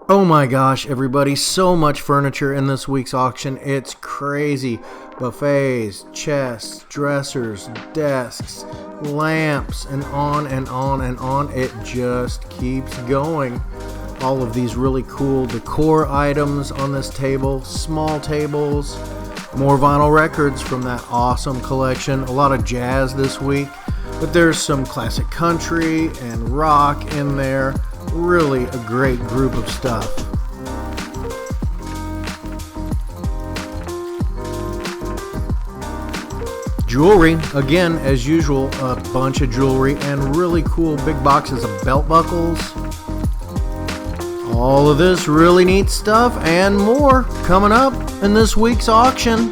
Oh my gosh, everybody, so much furniture in this week's auction. It's crazy. Buffets, chests, dressers, desks, lamps, and on and on and on. It just keeps going. All of these really cool decor items on this table, small tables, more vinyl records from that awesome collection. A lot of jazz this week, but there's some classic country and rock in there. Really a great group of stuff. Jewelry, again, as usual, a bunch of jewelry and really cool big boxes of belt buckles. All of this really neat stuff and more coming up in this week's auction.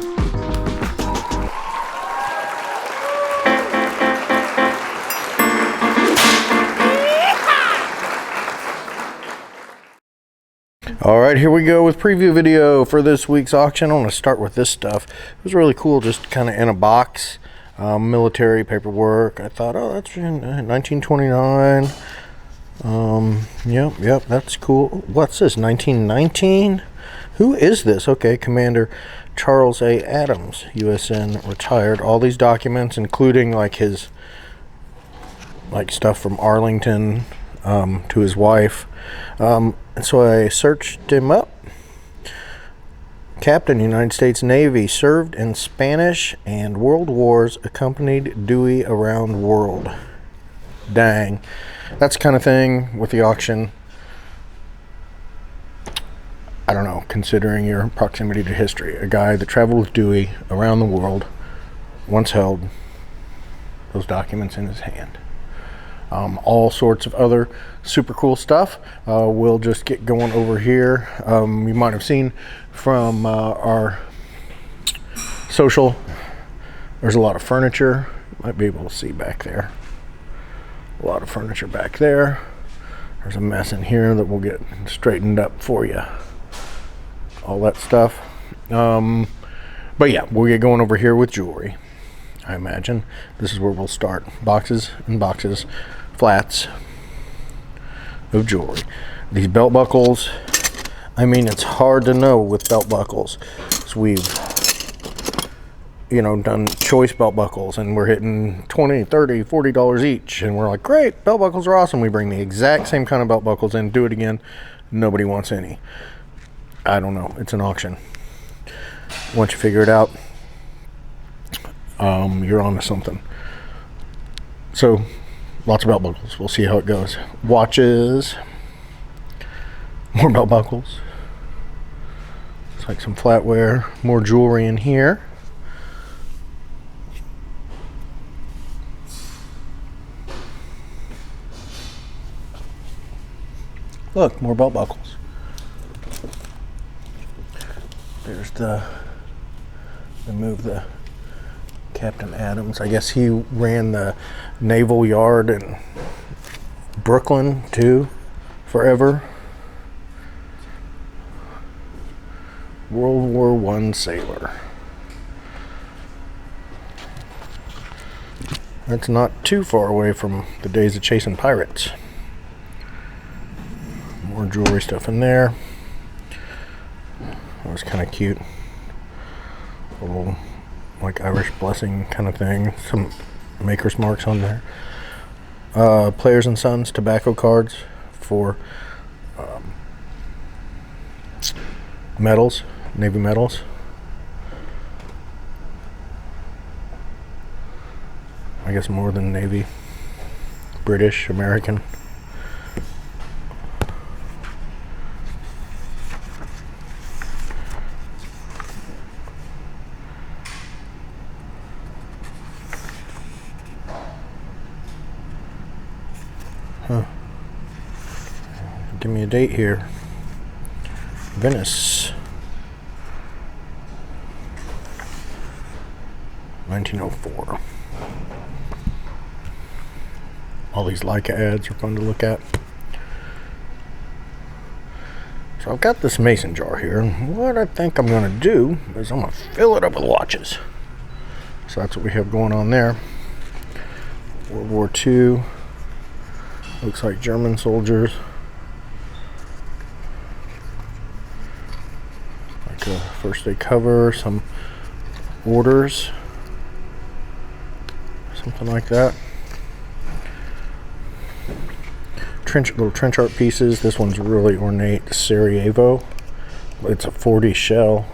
Alright, here we go with preview video for this week's auction. I want to start with this stuff. It was really cool, just kind of in a box. Military paperwork. I thought, oh, that's in 1929. Yep, that's cool. What's this, 1919? Who is this? Okay, Commander Charles A. Adams, USN, retired. All these documents, including like his stuff from Arlington to his wife. And so I searched him up. Captain, United States Navy, served in Spanish and World Wars, accompanied Dewey around world. Dang. That's the kind of thing with the auction. I don't know, considering your proximity to history. A guy that traveled with Dewey around the world once held those documents in his hand. All sorts of other super cool stuff. We'll just get going over here. You might have seen from our social, there's a lot of furniture. Might be able to see back there. A lot of furniture back there. There's a mess in here that we'll get straightened up for you. All that stuff. But yeah, we'll get going over here with jewelry. I imagine this is where we'll start. Boxes and boxes, flats of jewelry. These belt buckles, I mean, it's hard to know with belt buckles. So we've, done choice belt buckles and we're hitting $20, $30, $40 each. And we're like, great, belt buckles are awesome. We bring the exact same kind of belt buckles in, do it again. Nobody wants any. I don't know. It's an auction. Once you figure it out, you're on to something. So lots of belt buckles. We'll see how it goes. Watches, more belt buckles. It's like some flatware, more jewelry in here. Look, more belt buckles. There's move the Captain Adams. I guess he ran the Naval Yard in Brooklyn too, forever. World War I sailor. That's not too far away from the days of chasing pirates. More jewelry stuff in there. That was kind of cute. A little like Irish blessing kind of thing. Some maker's marks on there. Players and Sons tobacco cards for medals, Navy medals. I guess more than Navy. British, American. Give me a date here. Venice. 1904. All these Leica ads are fun to look at. So I've got this mason jar here. What I think I'm going to do is I'm going to fill it up with watches. So that's what we have going on there. World War II. Looks like German soldiers. like a first day cover, some orders, something like that. Little trench art pieces. This one's really ornate, Sarajevo. It's a 40 shell.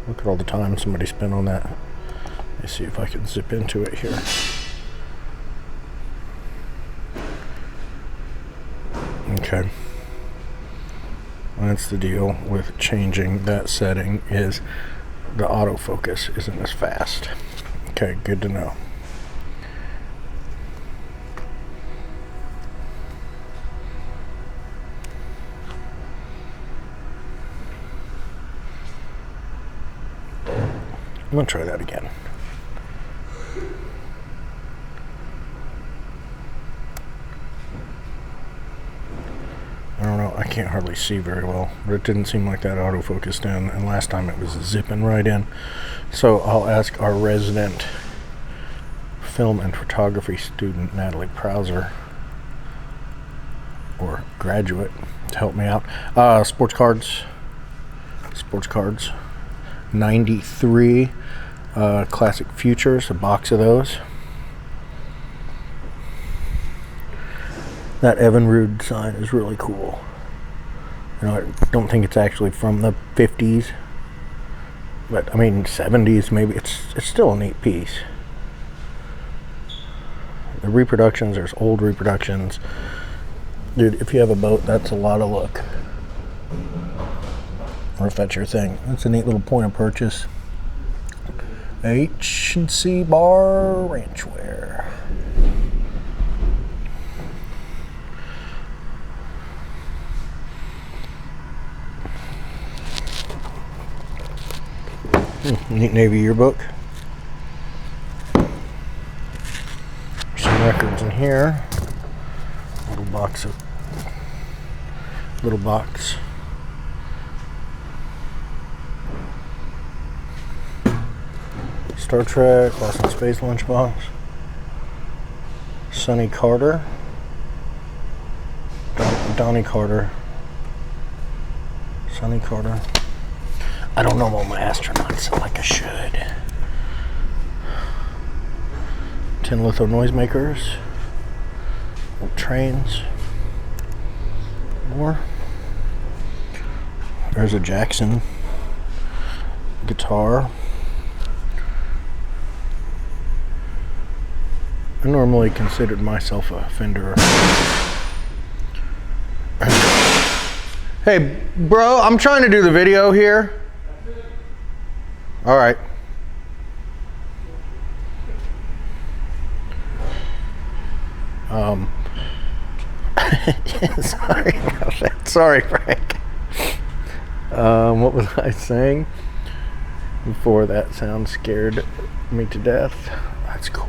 Look at all the time somebody spent on that. Let me see if I can zip into it here. Okay. That's the deal with changing that setting, is the autofocus isn't as fast. Okay, good to know. I'm gonna try that again. I don't know, I can't hardly see very well, but it didn't seem like that autofocused in, and last time it was zipping right in. So I'll ask our resident film and photography student, Natalie Prowser, or graduate, to help me out. Sports cards, 93 classic futures, a box of those. That Evinrude sign is really cool. You know, I don't think it's actually from the 50s, but I mean 70s maybe. It's still a neat piece. The reproductions, there's old reproductions. Dude, if you have a boat, that's a lot of look. Or if that's your thing. That's a neat little point of purchase. H&C Bar Ranchwear. Neat Navy yearbook. Some records in here. Little box. Star Trek, Lost in Space lunchbox. Sonny Carter. Donnie Carter. Sonny Carter. I don't know all my astronauts like I should. 10 litho noisemakers. Old trains. More. There's a Jackson guitar. I normally considered myself a Fender. Hey, bro, I'm trying to do the video here. All right. Sorry about that. Sorry, Frank. What was I saying before that sound scared me to death? That's cool.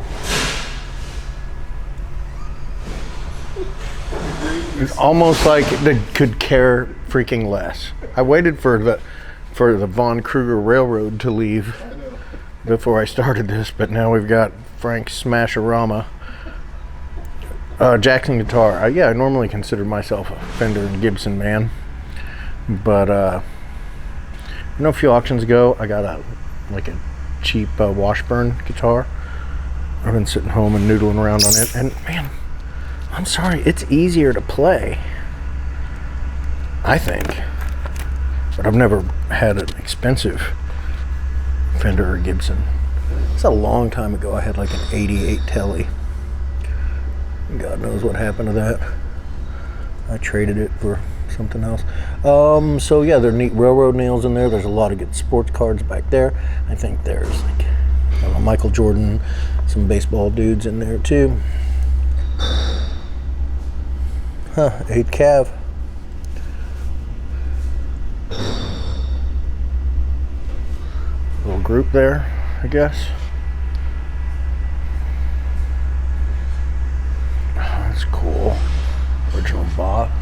It's almost like they could care freaking less. I waited for the Von Kruger Railroad to leave before I started this, but now we've got Frank Smash-A-Rama. Jackson guitar. Yeah, I normally consider myself a Fender and Gibson man, but you know, a few auctions ago, I got a cheap Washburn guitar. I've been sitting home and noodling around on it, and man, I'm sorry, it's easier to play, I think. But I've never had an expensive Fender or Gibson. It's a long time ago. I had like an 88 Telly. God knows what happened to that. I traded it for something else. So yeah, there are neat railroad nails in there. There's a lot of good sports cards back there. I think there's like, I don't know, Michael Jordan, some baseball dudes in there too. 8 Cav. Little group there, I guess. Oh, that's cool. Original box.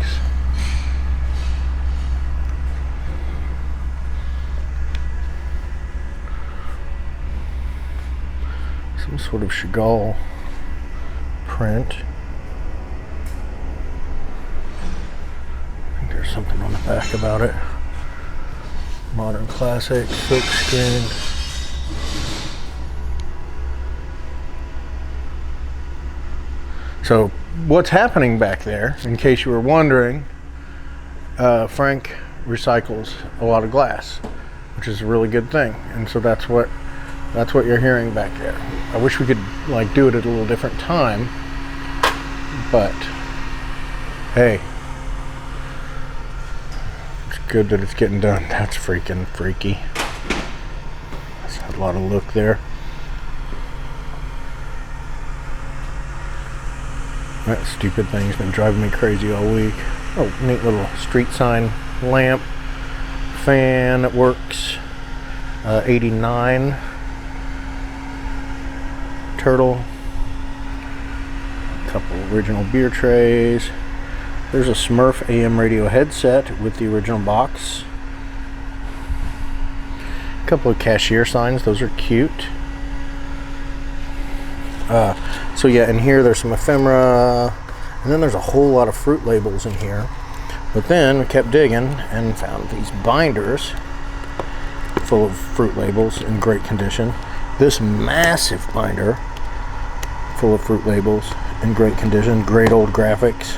Some sort of Chagall print. I think there's something on the back about it. Modern classic silk screen. So what's happening back there, in case you were wondering, Frank recycles a lot of glass, which is a really good thing. And so that's what you're hearing back there. I wish we could like do it at a little different time, but hey, it's good that it's getting done. That's freaking freaky. That's a lot of look there. That stupid thing's been driving me crazy all week. Oh, neat little street sign lamp, fan that works. 89 turtle. A couple original beer trays. There's a Smurf AM radio headset with the original box. A couple of cashier signs. Those are cute. So yeah, in here there's some ephemera, and then there's a whole lot of fruit labels in here. But then we kept digging and found these binders full of fruit labels in great condition. This massive binder full of fruit labels in great condition. Great old graphics.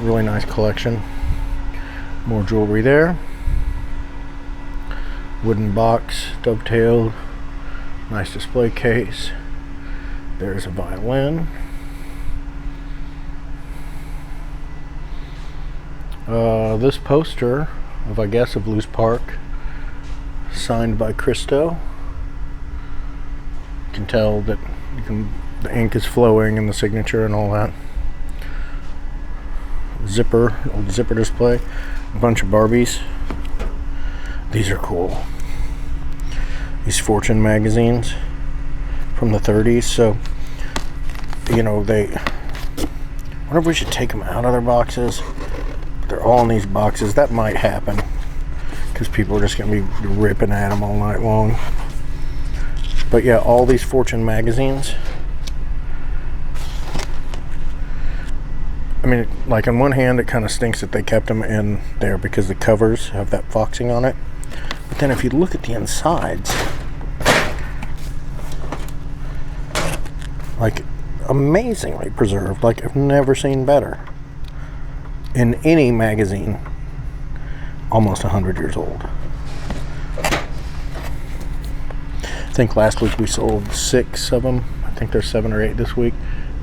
Really nice collection. More jewelry there. Wooden box, dovetailed. Nice display case. There's a violin. This poster of, I guess, of Loose Park, signed by Christo. You can tell that the ink is flowing and the signature and all that. Old zipper display. A bunch of Barbies. These are cool. These Fortune magazines from the 30s. So, you know, I wonder if we should take them out of their boxes. They're all in these boxes. That might happen because people are just going to be ripping at them all night long. But yeah, all these Fortune magazines. I mean, like on one hand, it kind of stinks that they kept them in there because the covers have that foxing on it. But then if you look at the insides, like amazingly preserved. Like I've never seen better in any magazine. Almost 100 years old. I think last week we sold 6 of them. I think there's 7 or 8 this week,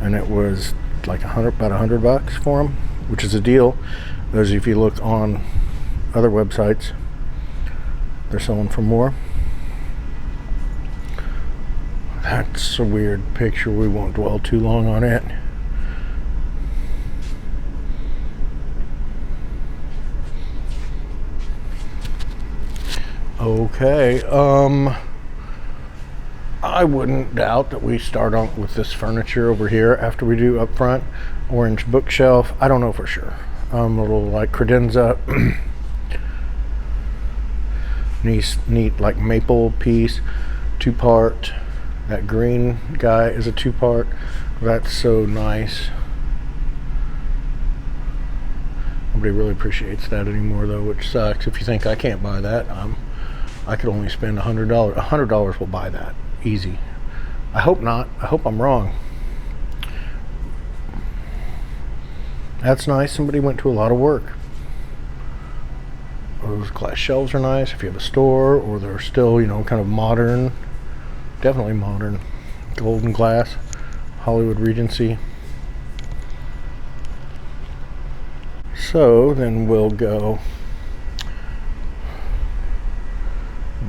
and it was like about $100 for them, which is a deal. Those if you look on other websites, they're selling for more. That's a weird picture. We won't dwell too long on it. Okay, I wouldn't doubt that we start on with this furniture over here after we do up front. Orange bookshelf. I don't know for sure. A little like credenza. neat like maple piece, 2-part. That green guy is a 2-part. That's so nice. Nobody really appreciates that anymore though, which sucks. If you think I can't buy that, I could only spend $100. $100 will buy that easy. I hope not. I hope I'm wrong. That's nice. Somebody went to a lot of work. Those glass shelves are nice if you have a store, or they're still, you know, kind of modern. Definitely modern. Golden glass. Hollywood Regency. So then we'll go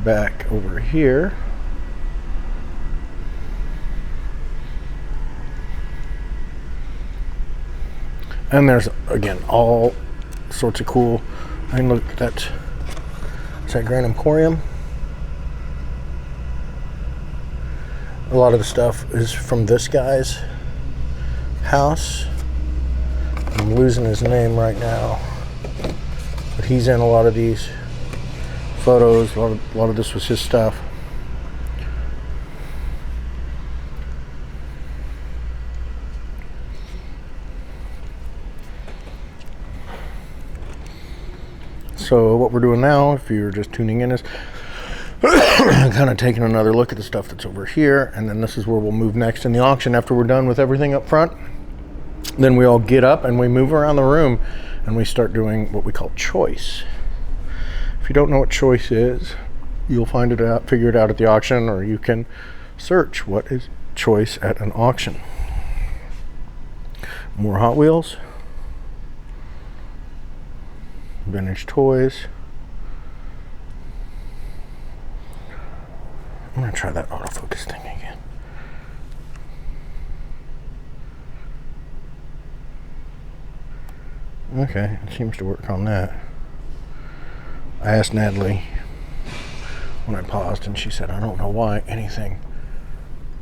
back over here. And there's, again, all sorts of cool. I mean, look at that. Is that Grand Emporium? A lot of the stuff is from this guy's house. I'm losing his name right now, but he's in a lot of these photos. A lot of this was his stuff. So what we're doing now, if you're just tuning in, is kind of taking another look at the stuff that's over here, and then this is where we'll move next in the auction after we're done with everything up front. Then we all get up and we move around the room and we start doing what we call choice. If you don't know what choice is, you'll find it out, figure it out at the auction, or you can search what is choice at an auction. More Hot Wheels, vintage toys. I'm gonna try that autofocus thing again. Okay, it seems to work on that. I asked Natalie when I paused, and she said, I don't know why anything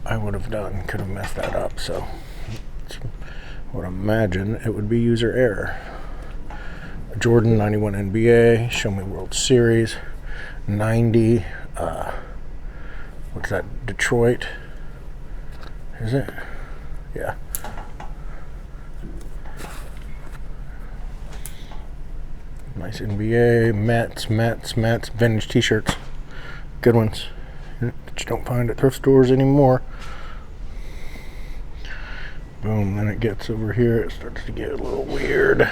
I would have done could have messed that up, so I would imagine it would be user error. Jordan 91 NBA, Show Me World Series, 90, what's that, Detroit, is it? Yeah. Nice NBA, Mets, vintage t-shirts, good ones, that you don't find at thrift stores anymore. Boom, then it gets over here, it starts to get a little weird.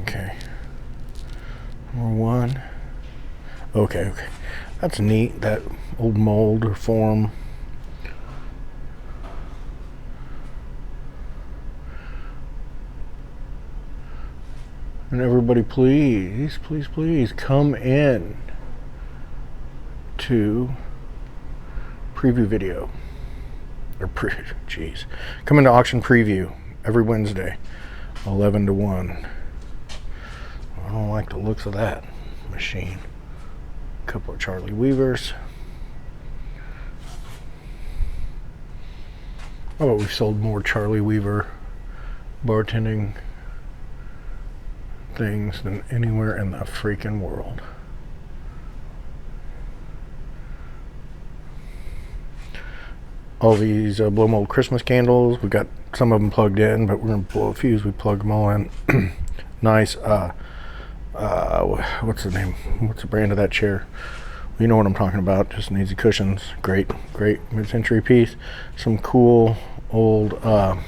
Okay, number one. Okay, that's neat, that old mold or form. And everybody, please come in to preview video, or jeez, come into auction preview every Wednesday, 11 to 1. I don't like the looks of that machine. A couple of Charlie Weavers. Oh, we've sold more Charlie Weaver bartending things than anywhere in the freaking world. All these blow mold Christmas candles, we got some of them plugged in, but we're gonna blow a fuse. We plug them all in. Nice. What's the name? What's the brand of that chair? You know what I'm talking about. Just needs the cushions. Great mid-century piece. Some cool old I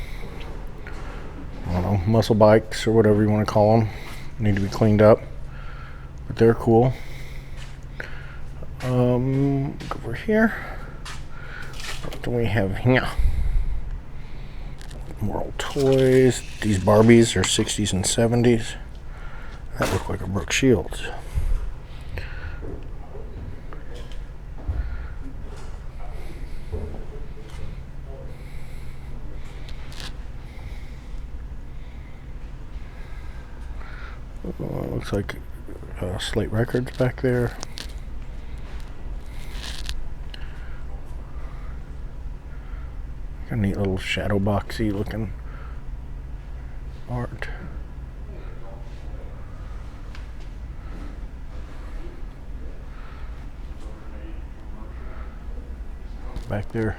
don't know, muscle bikes or whatever you want to call them. Need to be cleaned up, but they're cool. Go over here. What do we have here? More old toys. These Barbies are 60s and 70s. That looked like a Brooke Shields. Looks like Slate Records back there. A neat little shadow boxy looking art. Back there,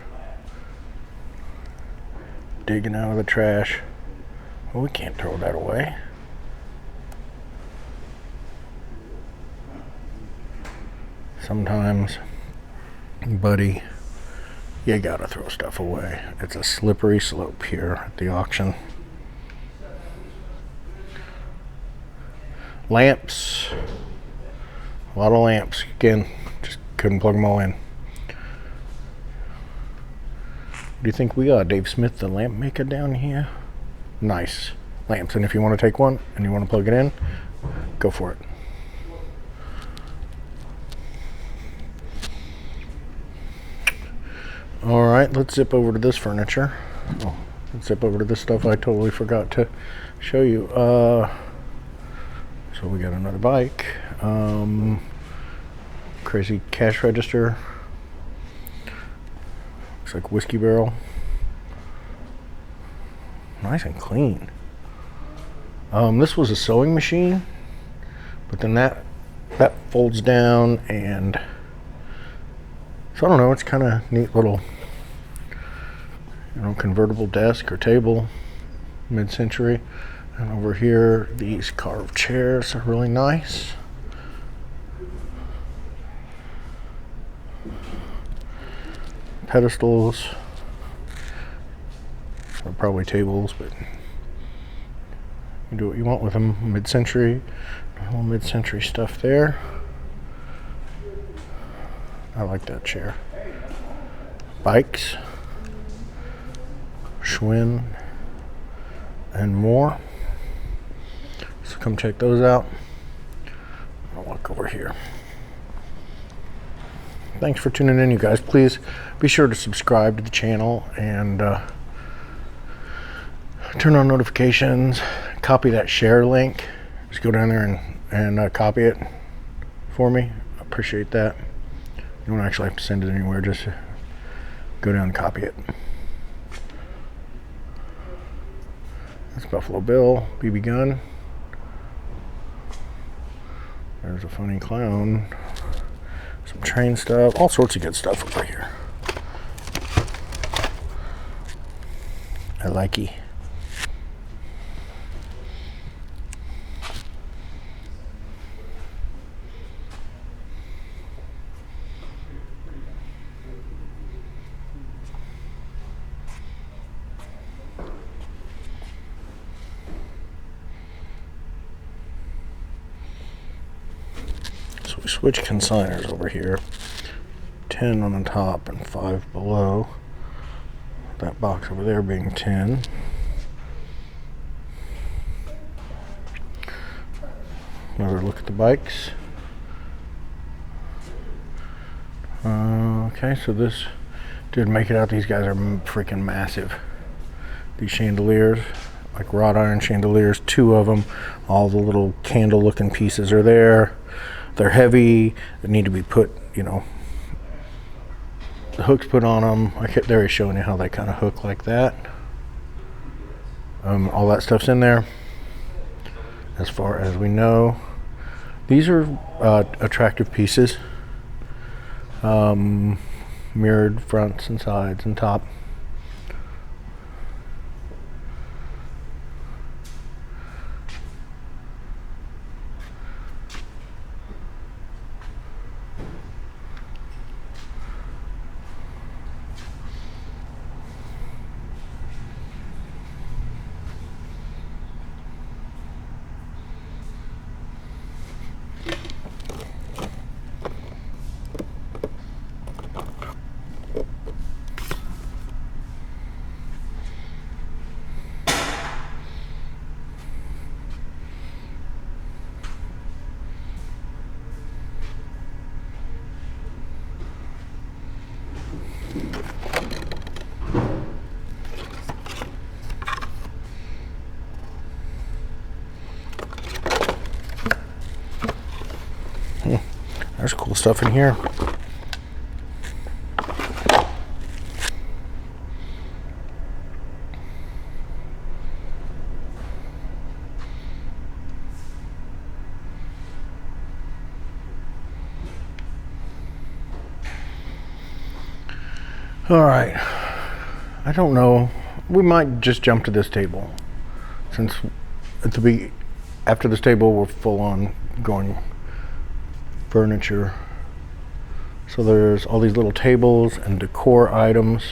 digging out of the trash. Well, we can't throw that away. Sometimes, buddy, you gotta throw stuff away. It's a slippery slope here at the auction. Lamps, a lot of lamps. Again, just couldn't plug them all in. Do you think we got Dave Smith, the lamp maker, down here? Nice lamps, and if you want to take one and you want to plug it in, go for it. All right, let's zip over to this furniture. Oh, let's zip over to this stuff I totally forgot to show you. So we got another bike. Crazy cash register. Looks like whiskey barrel. Nice and clean. This was a sewing machine, but then that folds down, and so I don't know, it's kind of neat little, convertible desk or table, mid-century. And over here, these carved chairs are really nice. Pedestals are probably tables, but you do what you want with them. Mid-century, all mid-century stuff there. I like that chair. Bikes, Schwinn, and more. So come check those out. I'll walk over here. Thanks for tuning in, you guys. Please be sure to subscribe to the channel and turn on notifications. Copy that share link. Just go down there and copy it for me. I appreciate that. You don't actually have to send it anywhere. Just go down and copy it. That's Buffalo Bill, BB gun. There's a funny clown. Some train stuff, all sorts of good stuff over here. I likey. So we switch consigners over here. 10 on the top and 5 below. That box over there being 10. Another look at the bikes. Okay, so this did make it out. These guys are freaking massive. These chandeliers, like wrought iron chandeliers, 2 of them. All the little candle looking pieces are there. They're heavy. They need to be put, the hooks put on them. There he's showing you how they kind of hook like that. All that stuff's in there. As far as we know, these are attractive pieces. Mirrored fronts and sides and top. There's cool stuff in here. All right. I don't know. We might just jump to this table, since after this table we're full on going furniture. So there's all these little tables and decor items.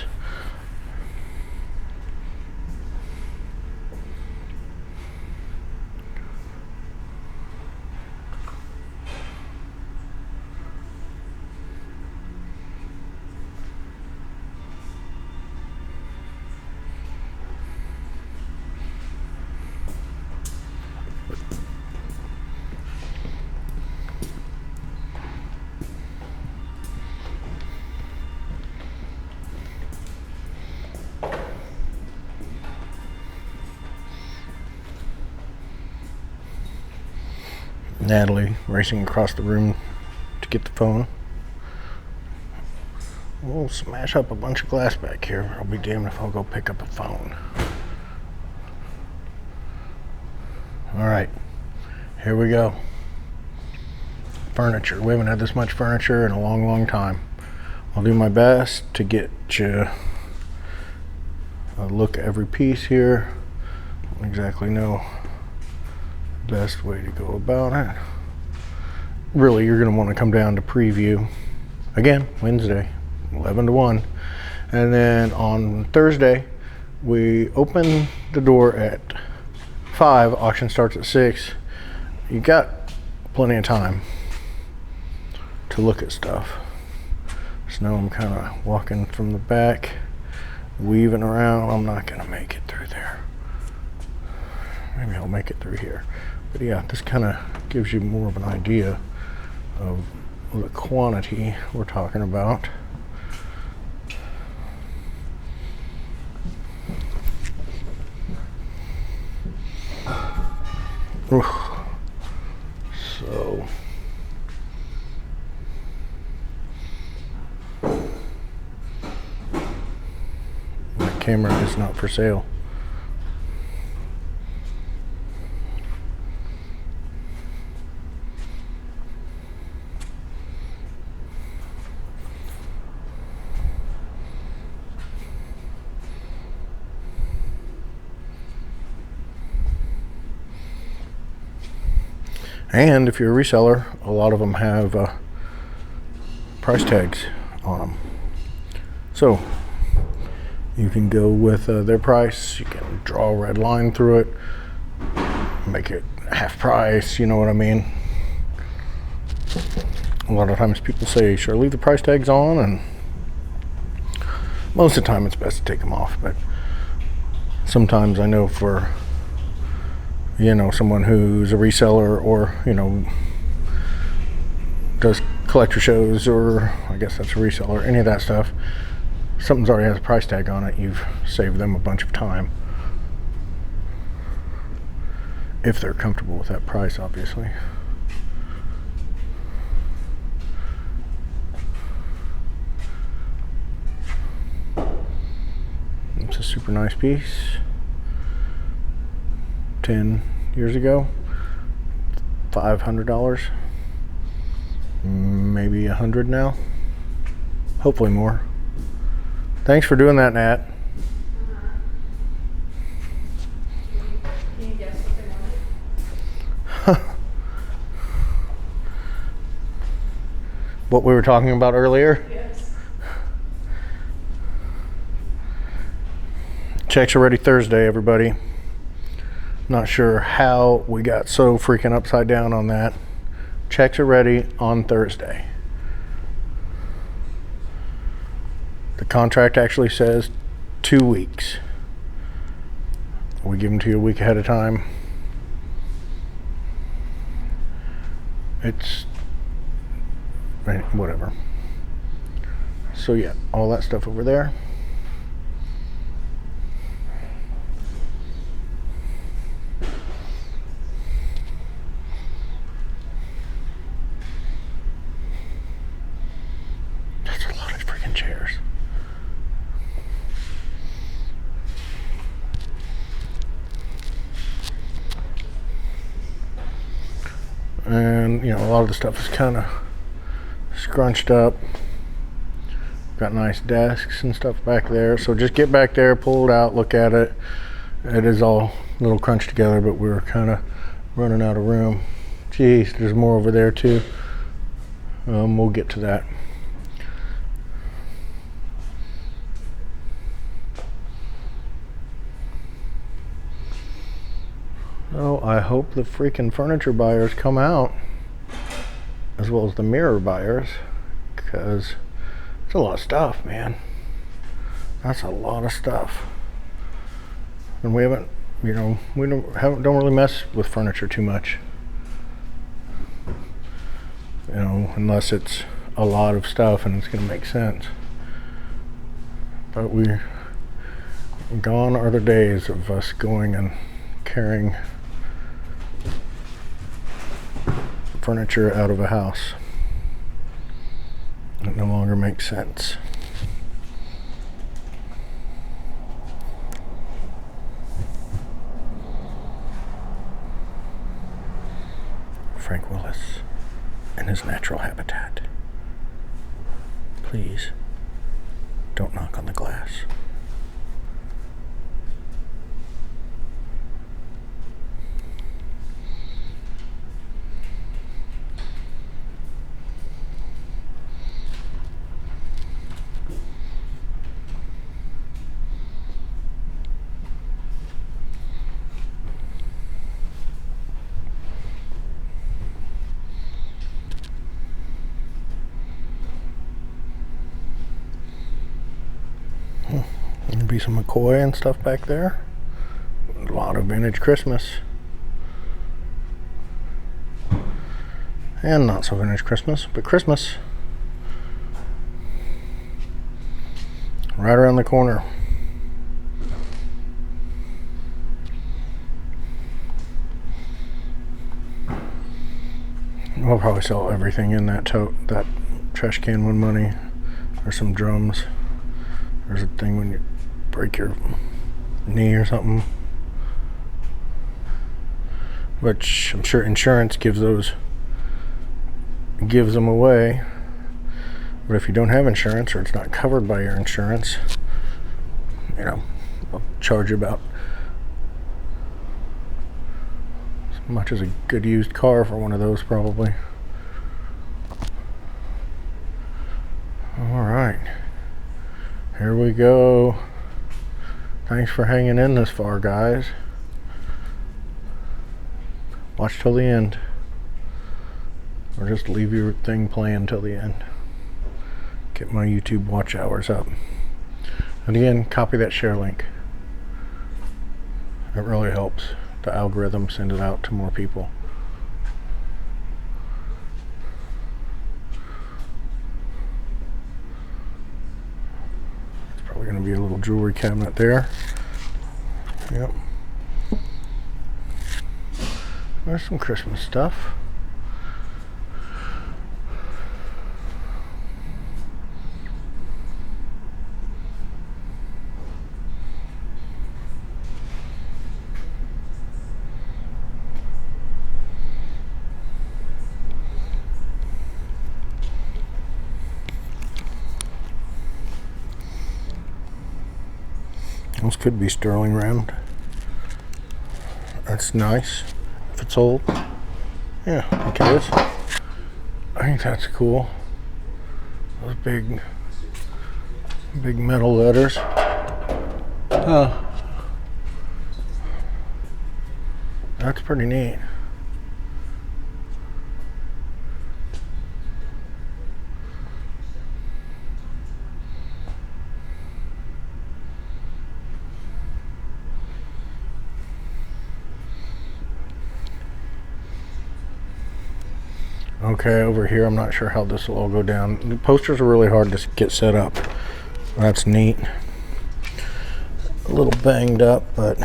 Natalie racing across the room to get the phone. We'll smash up a bunch of glass back here. I'll be damned if I'll go pick up a phone. Alright, here we go. Furniture. We haven't had this much furniture in a long, long time. I'll do my best to get you look at every piece here. Don't exactly know the best way to go about it. Really, you're going to want to come down to preview again Wednesday, 11 to 1, and then on Thursday we open the door at 5. Auction starts at 6. You got plenty of time to look at stuff. So now I'm kind of walking from the back, weaving around. I'm not going to make it through there. Maybe I'll make it through here. But yeah, this kind of gives you more of an idea of the quantity we're talking about. Oof. So my camera is not for sale. And if you're a reseller, a lot of them have price tags on them. So you can go with their price. You can draw a red line through it, make it half price, you know what I mean? A lot of times people say, sure, leave the price tags on, and most of the time it's best to take them off. But sometimes I know for someone who's a reseller or, does collector shows, or I guess that's a reseller, any of that stuff, something's already has a price tag on it, you've saved them a bunch of time. If they're comfortable with that price, obviously. It's a super nice piece. 10 years ago, $500, maybe $100 now, hopefully more. Thanks for doing that, Nat. Can you guess what they wanted? What we were talking about earlier? Yes. Checks are ready Thursday, everybody. Not sure how we got so freaking upside down on that. Checks are ready on Thursday. The contract actually says 2 weeks. We give them to you a week ahead of time. It's whatever. So yeah, all that stuff over there. Chairs. And a lot of the stuff is kind of scrunched up. Got nice desks and stuff back there, so just get back there, pull it out, look at it. It is all a little crunched together, but we were kind of running out of room. Geez, there's more over there too. We'll get to that. Oh, I hope the freaking furniture buyers come out, as well as the mirror buyers, because it's a lot of stuff, man. That's a lot of stuff. And we haven't, we don't really mess with furniture too much. Unless it's a lot of stuff and it's going to make sense. But gone are the days of us going and carrying furniture out of a house. It no longer makes sense. Frank Willis in his natural habitat. Please don't knock on the glass. There'll be some McCoy and stuff back there. A lot of vintage Christmas. And not so vintage Christmas, but Christmas. Right around the corner. We'll probably sell everything in that tote, that trash can when money. There's some drums. There's a thing when you break your knee or something, which I'm sure insurance gives them away. But if you don't have insurance or it's not covered by your insurance, you know, they'll charge you about as much as a good used car for one of those, probably. All right, here we go. Thanks for hanging in this far, guys. Watch till the end, or just leave your thing playing till the end. Get my YouTube watch hours up. And again, copy that share link. It really helps the algorithm send it out to more people. It's probably going to be a little jewelry cabinet there. Yep. There's some Christmas stuff. This could be sterling round. That's nice. If it's old. Yeah, I think it is. I think that's cool. Those big metal letters. That's pretty neat. Okay, over here, I'm not sure how this will all go down. The posters are really hard to get set up. That's neat. A little banged up, but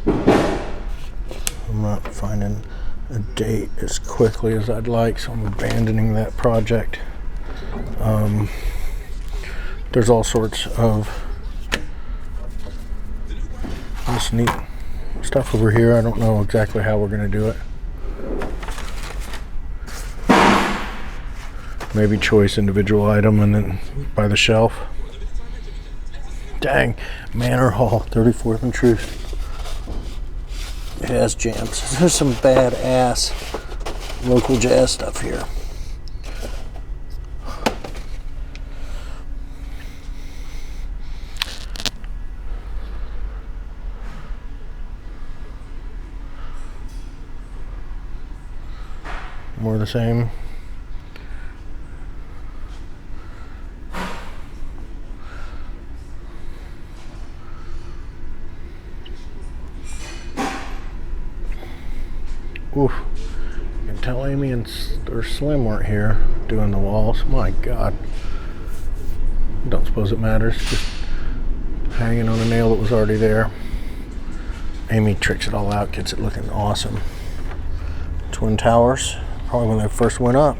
I'm not finding a date as quickly as I'd like, so I'm abandoning that project. There's all sorts of this neat stuff over here. I don't know exactly how we're going to do it. Maybe choice individual item and then by the shelf. Dang, Manor Hall, 34th and Truth. Jazz jams. There's some badass local jazz stuff here. More of the same. Oof. You can tell Amy and Slim weren't here doing the walls. My God. Don't suppose it matters. Just hanging on a nail that was already there. Amy tricks it all out, gets it looking awesome. Twin Towers, probably when they first went up.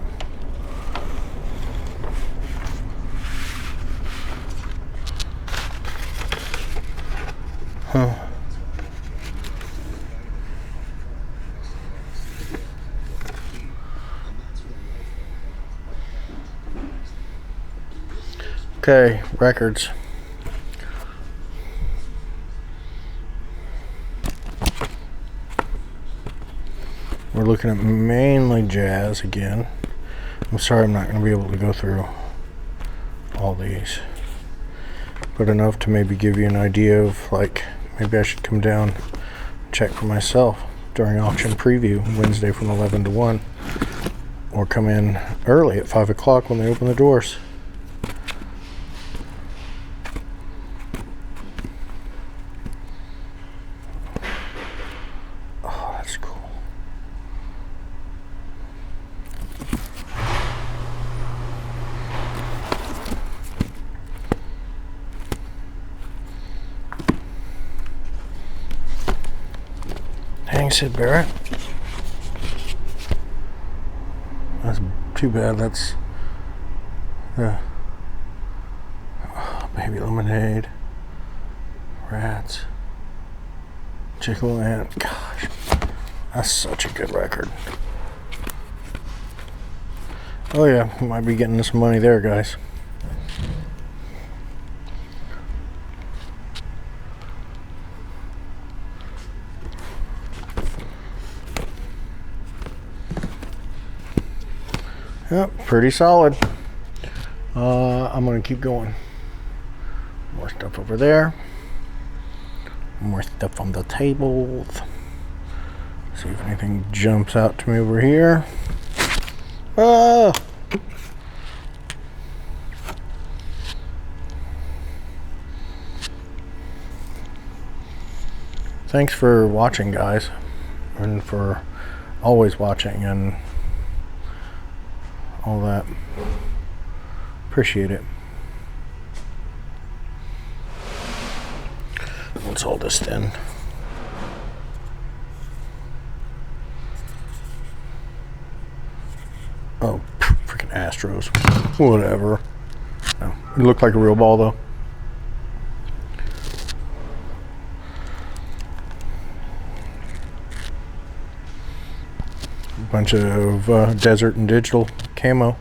Huh. Okay, records. We're looking at mainly jazz again. I'm sorry I'm not going to be able to go through all these, but enough to maybe give you an idea of, like, maybe I should come down and check for myself during auction preview Wednesday from 11 to 1, or come in early at 5 o'clock when they open the doors. Hang Sid Barrett. That's too bad. That's the Baby Lemonade, Rats, Chickaland. Gosh, that's such a good record. Oh yeah, we might be getting some money there, guys. Yep, pretty solid. I'm gonna keep going. More stuff over there. More stuff on the tables. See if anything jumps out to me over here. Ah! Thanks for watching, guys, and for always watching and all that. Appreciate it. Let's hold this then. Oh, freaking Astros. Whatever. Oh, it looked like a real ball, though. Bunch of desert and digital camo.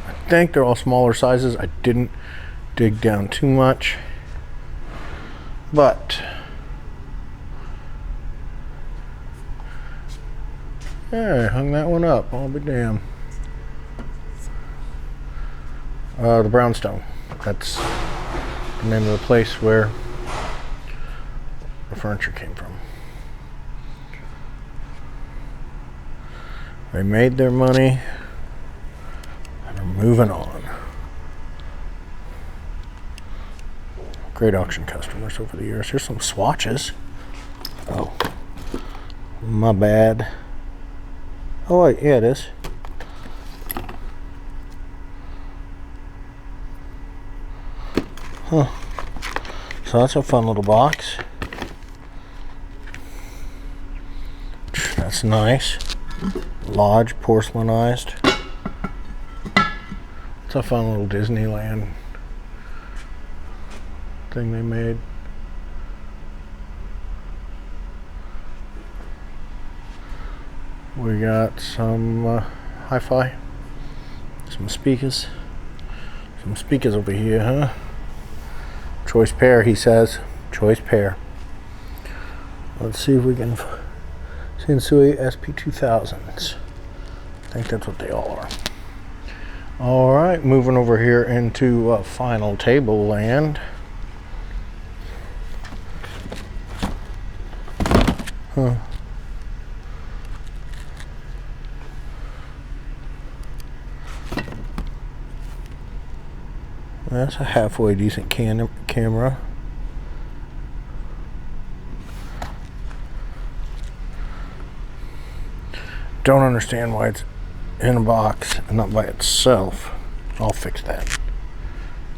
I think they're all smaller sizes. I didn't dig down too much, but yeah, I hung that one up. I'll be damned. The Brownstone. That's the name of the place where the furniture came from. They made their money and are moving on. Great auction customers over the years. Here's some swatches. Oh, my bad. Oh wait, yeah, it is. Huh. So that's a fun little box. That's nice. Lodge porcelainized. It's a fun little Disneyland thing they made. We got some hi-fi, some speakers over here, huh? Choice pair, he says. Choice pair. Let's see if we can. Sensui SP2000s. I think that's what they all are. All right, moving over here into final table land. Huh. That's a halfway decent camera. Don't understand why it's in a box and not by itself. I'll fix that.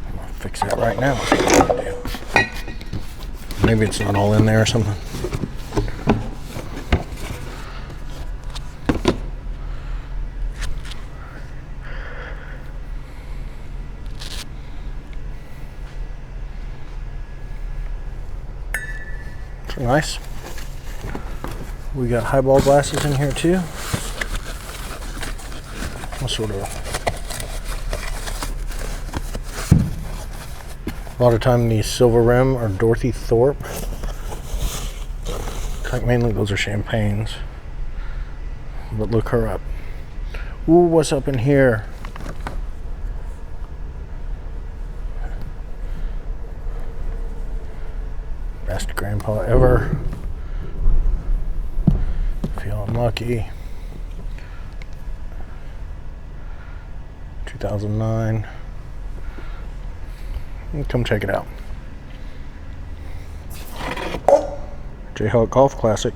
I'm gonna fix that right now. Maybe it's not all in there or something. It's nice. We got highball glasses in here too. What sort of? A lot of time these silver rim are Dorothy Thorpe. I think mainly those are champagnes. But look her up. Ooh, what's up in here? Best grandpa ever. Feeling lucky. 2009. Come check it out. Jayhawk Golf Classic.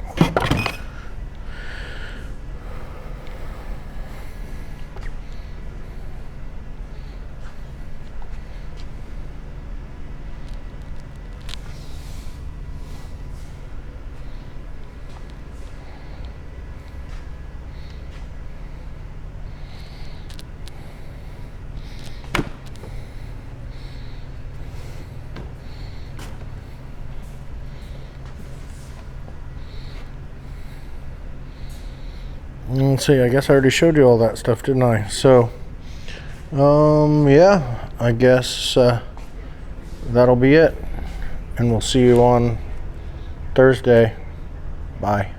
Let's see, I guess I already showed you all that stuff, didn't I? So, yeah, I guess that'll be it. And we'll see you on Thursday. Bye.